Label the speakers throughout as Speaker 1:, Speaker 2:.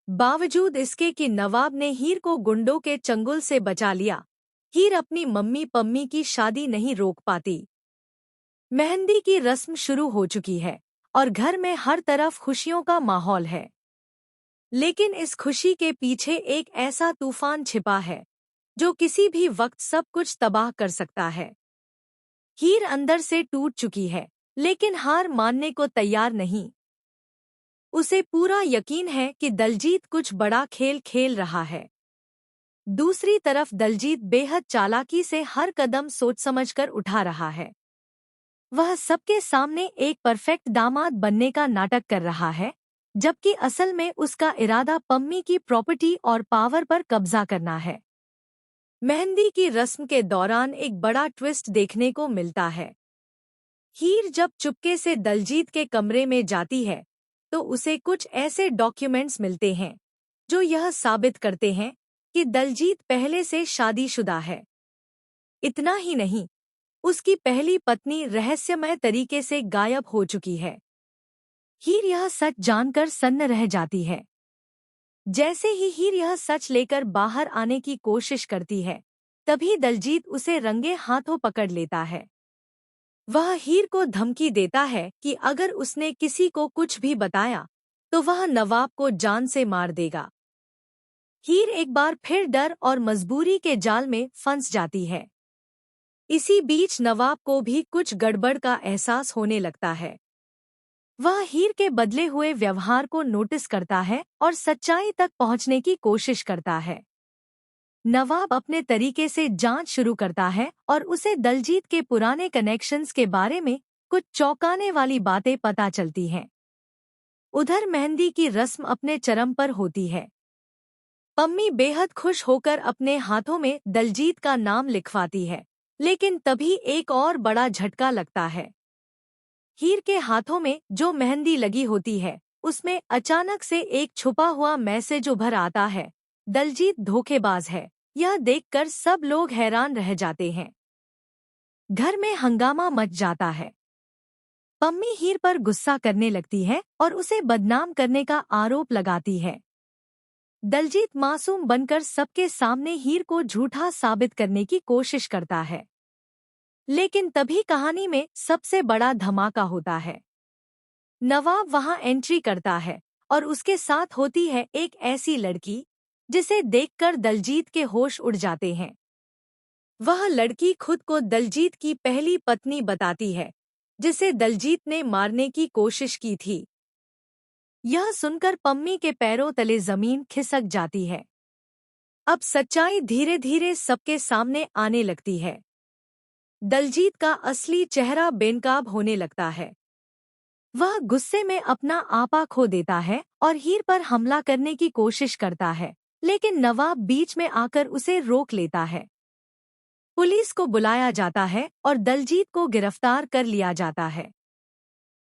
Speaker 1: बावजूद इसके कि नवाब ने हीर को गुंडों के चंगुल से बचा लिया, हीर अपनी मम्मी पम्मी की शादी नहीं रोक पाती। मेहंदी की रस्म शुरू हो चुकी है और घर में हर तरफ खुशियों का माहौल है। लेकिन इस खुशी के पीछे एक ऐसा तूफान छिपा है जो किसी भी वक्त सब कुछ तबाह कर सकता है। हीर अंदर से टूट चुकी है, लेकिन हार मानने को तैयार नहीं। उसे पूरा यकीन है कि दलजीत कुछ बड़ा खेल खेल रहा है। दूसरी तरफ दलजीत बेहद चालाकी से हर कदम सोच समझकर उठा रहा है। वह सबके सामने एक परफेक्ट दामाद बनने का नाटक कर रहा है, जबकि असल में उसका इरादा पम्मी की प्रॉपर्टी और पावर पर कब्जा करना है। मेहंदी की रस्म के दौरान एक बड़ा ट्विस्ट देखने को मिलता है। हीर जब चुपके से दलजीत के कमरे में जाती है तो उसे कुछ ऐसे डॉक्यूमेंट्स मिलते हैं जो यह साबित करते हैं कि दलजीत पहले से शादीशुदा है। इतना ही नहीं, उसकी पहली पत्नी रहस्यमय तरीके से गायब हो चुकी है। हीर यह सच जानकर सन्न रह जाती है। जैसे ही हीर यह सच लेकर बाहर आने की कोशिश करती है, तभी दलजीत उसे रंगे हाथों पकड़ लेता है। वह हीर को धमकी देता है कि अगर उसने किसी को कुछ भी बताया तो वह नवाब को जान से मार देगा। हीर एक बार फिर डर और मजबूरी के जाल में फंस जाती है। इसी बीच नवाब को भी कुछ गड़बड़ का एहसास होने लगता है। वह हीर के बदले हुए व्यवहार को नोटिस करता है और सच्चाई तक पहुंचने की कोशिश करता है। नवाब अपने तरीके से जांच शुरू करता है और उसे दलजीत के पुराने कनेक्शंस के बारे में कुछ चौंकाने वाली बातें पता चलती हैं। उधर मेहंदी की रस्म अपने चरम पर होती है। पम्मी बेहद खुश होकर अपने हाथों में दलजीत का नाम लिखवाती है, लेकिन तभी एक और बड़ा झटका लगता है। हीर के हाथों में जो मेहंदी लगी होती है, उसमें अचानक से एक छुपा हुआ मैसेज उभर आता है। दलजीत धोखेबाज है। यह देखकर सब लोग हैरान रह जाते हैं। घर में हंगामा मच जाता है। पम्मी हीर पर गुस्सा करने लगती है और उसे बदनाम करने का आरोप लगाती है। दलजीत मासूम बनकर सबके सामने हीर को झूठा साबित करने की कोशिश करता है। लेकिन तभी कहानी में सबसे बड़ा धमाका होता है। नवाब वहां एंट्री करता है और उसके साथ होती है एक ऐसी लड़की जिसे देखकर दलजीत के होश उड़ जाते हैं। वह लड़की खुद को दलजीत की पहली पत्नी बताती है, जिसे दलजीत ने मारने की कोशिश की थी। यह सुनकर पम्मी के पैरों तले जमीन खिसक जाती है। अब सच्चाई धीरे धीरे सबके सामने आने लगती है। दलजीत का असली चेहरा बेनकाब होने लगता है। वह गुस्से में अपना आपा खो देता है और हीर पर हमला करने की कोशिश करता है, लेकिन नवाब बीच में आकर उसे रोक लेता है। पुलिस को बुलाया जाता है और दलजीत को गिरफ्तार कर लिया जाता है।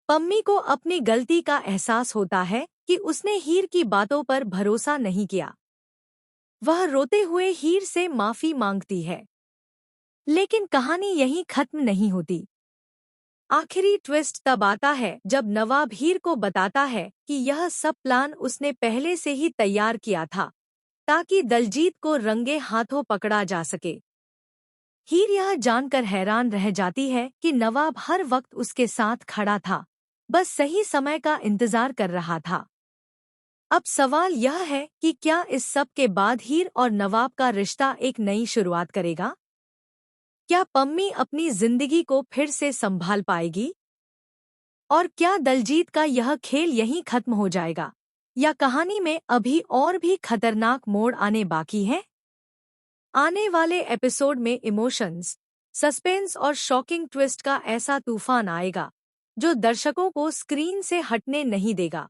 Speaker 1: पम्मी को अपनी गलती का एहसास होता है कि उसने हीर की बातों पर भरोसा नहीं किया। वह रोते हुए हीर से माफी मांगती है। लेकिन कहानी यहीं खत्म नहीं होती। आखिरी ट्विस्ट तब आता है जब नवाब हीर को बताता है कि यह सब प्लान उसने पहले से ही तैयार किया था, ताकि दलजीत को रंगे हाथों पकड़ा जा सके। हीर यह जानकर हैरान रह जाती है कि नवाब हर वक्त उसके साथ खड़ा था, बस सही समय का इंतजार कर रहा था। अब सवाल यह है कि क्या इस सब के बाद हीर और नवाब का रिश्ता एक नई शुरुआत करेगा? क्या पम्मी अपनी जिंदगी को फिर से संभाल पाएगी? और क्या दलजीत का यह खेल यहीं खत्म हो जाएगा, या कहानी में अभी और भी खतरनाक मोड़ आने बाकी हैं? आने वाले एपिसोड में इमोशंस, सस्पेंस और शॉकिंग ट्विस्ट का ऐसा तूफान आएगा जो दर्शकों को स्क्रीन से हटने नहीं देगा।